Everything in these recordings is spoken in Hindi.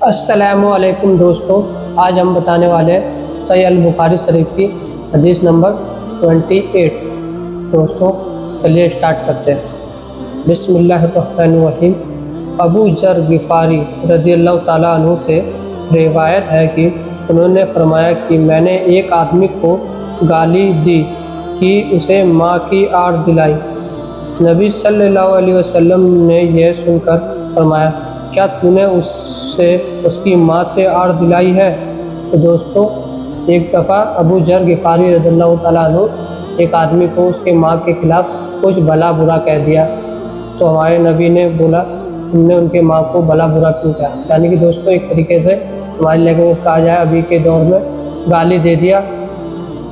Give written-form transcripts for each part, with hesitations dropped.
अस्सलामुअलैकुम दोस्तों, आज हम बताने वाले हैं सही अल बुखारी शरीफ की हदीस नंबर 28। दोस्तों चलिए स्टार्ट करते हैं। बिस्मिल्लाहिर्रहमानिर्रहीम। अबू जर गिफ़ारी रज़ियल्लाहु ताला अन्हु से रिवायत है कि उन्होंने फरमाया कि मैंने एक आदमी को गाली दी कि उसे माँ की आड़ दिलाई। नबी सल्लल्लाहु अलैहि वसल्लम ने यह सुनकर फरमाया, क्या तूने उससे उसकी माँ से आड़ दिलाई है? तो दोस्तों एक दफ़ा अबू जर गिफ़ारी रज़ियल्लाहु ताला अन्हु एक आदमी को उसके माँ के ख़िलाफ़ कुछ भला बुरा कह दिया। तो हमारे नबी ने बोला, तुमने उनके माँ को भला बुरा क्यों कहा? यानी कि दोस्तों एक तरीके से हमारी लैंग्वेज में कहा जाए अभी के दौर में गाली दे दिया।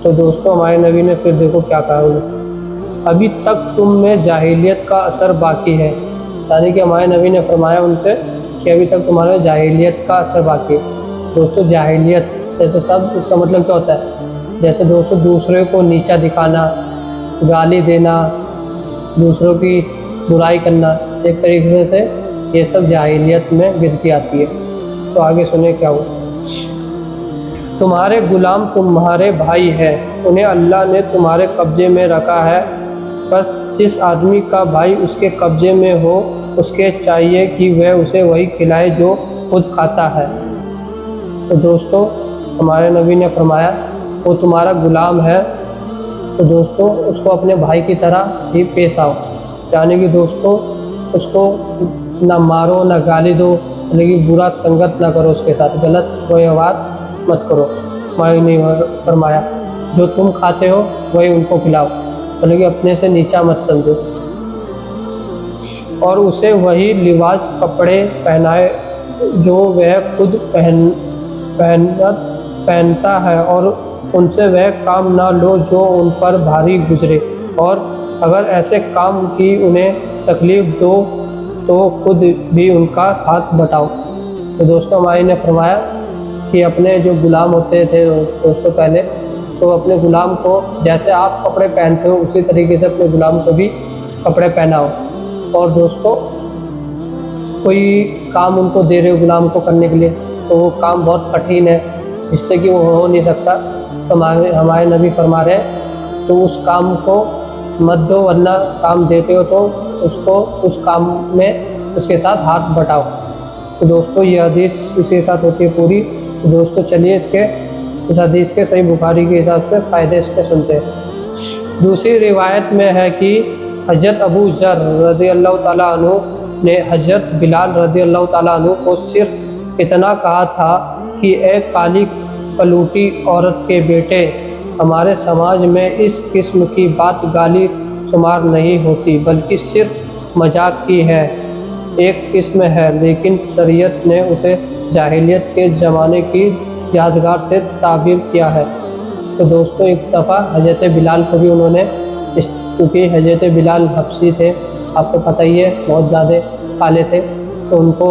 तो दोस्तों हमारे नबी ने फिर देखो क्या कहा उन्हें, अभी तक तुम में जाहिलियत का असर बाकी है। यानी कि हमारे नबी ने फरमाया उनसे कि अभी तक तुम्हारे जाहिलियत का असर बाकी है। दोस्तों जाहिलियत जैसे शब्द इसका मतलब क्या होता है? जैसे दोस्तों दूसरे को नीचा दिखाना, गाली देना, दूसरों की बुराई करना, एक तरीके से ये सब जाहिलियत में गिनती आती है। तो आगे सुने क्या हुआ। तुम्हारे गुलाम तुम्हारे भाई है, उन्हें अल्लाह ने तुम्हारे कब्जे में रखा है। बस जिस आदमी का भाई उसके कब्जे में हो उसके चाहिए कि वह उसे वही खिलाए जो खुद खाता है। तो दोस्तों हमारे नबी ने फरमाया वो तुम्हारा गुलाम है, तो दोस्तों उसको अपने भाई की तरह ही पेश आओ। यानी कि दोस्तों उसको ना मारो ना गाली दो, यानी कि बुरा संगत ना करो, उसके साथ गलत व्यवहार मत करो। हमारे ने फरमाया जो तुम खाते हो वही उनको खिलाओ, यानी कि अपने से नीचा मत समझो। और उसे वही लिबास कपड़े पहनाए जो वह खुद पहनता है, और उनसे वह काम ना लो जो उन पर भारी गुजरे, और अगर ऐसे काम की उन्हें तकलीफ़ दो तो खुद भी उनका हाथ बटाओ। तो दोस्तों हमारे ने फरमाया कि अपने जो गुलाम होते थे दोस्तों पहले, तो अपने गुलाम को जैसे आप कपड़े पहनते हो उसी तरीके से अपने गुलाम को भी कपड़े पहनाओ। और दोस्तों कोई काम उनको दे रहे हो गुलाम को करने के लिए, तो वो काम बहुत कठिन है जिससे कि वो हो नहीं सकता, तो हमारे नबी फरमा रहे हैं तो उस काम को मत दो, वरना काम देते हो तो उसको उस काम में उसके साथ हाथ बटाओ। तो दोस्तों ये हदीस इसी के साथ होती है पूरी। तो दोस्तों चलिए इस हदीस के सही बुखारी के हिसाब से फ़ायदे इसके सुनते हैं। दूसरी रिवायत में है कि हज़रत अबू ज़र रज़ियल्लाहु ताला अन्हु ने हज़रत बिलाल रज़ियल्लाहु ताला अन्हु को सिर्फ इतना कहा था कि एक काली कलूटी औरत के बेटे, हमारे समाज में इस किस्म की बात गाली शुमार नहीं होती बल्कि सिर्फ मजाक की है, एक किस्म है, लेकिन शरीयत ने उसे जाहिलियत के ज़माने की यादगार से ताबीर किया है। तो दोस्तों एक दफ़ा हज़रत बिलाल को भी उन्होंने, क्योंकि हज़रत बिलाल हबशी थे, आपको पता ही है बहुत ज़्यादा काले थे, तो उनको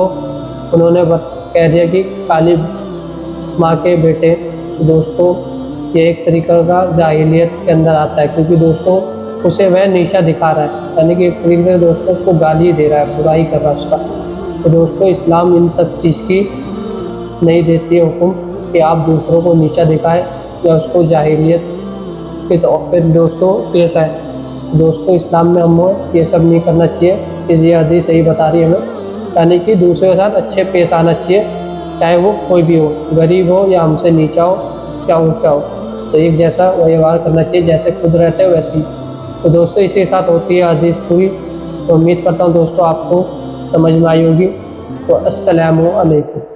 उन्होंने कह दिया कि काली माँ के बेटे। दोस्तों ये एक तरीका का जाहिलियत के अंदर आता है, क्योंकि दोस्तों उसे वह नीचा दिखा रहा है, यानी कि एक तरीके से दोस्तों उसको गाली दे रहा है, बुराई कर रहा है उसका। तो दोस्तों इस्लाम इन सब चीज़ की नहीं देती है हुक्म कि आप दूसरों को नीचा दिखाएं या उसको जाहिलियत के तौर पर दोस्तों पेश आए। दोस्तों इस्लाम में हमें ये सब नहीं करना चाहिए, ये हदीस सही बता रही है हमें, यानी कि दूसरे के साथ अच्छे पेश आना चाहिए, चाहे वो कोई भी हो, गरीब हो या हमसे नीचा हो या ऊंचा हो, तो एक जैसा व्यवहार करना चाहिए, जैसे खुद रहते हैं वैसे ही। तो दोस्तों इसी के साथ होती है हदीस पूरी। तो उम्मीद करता हूँ दोस्तों आपको समझ में आई होगी। तो अस्सलामु अलैकुम।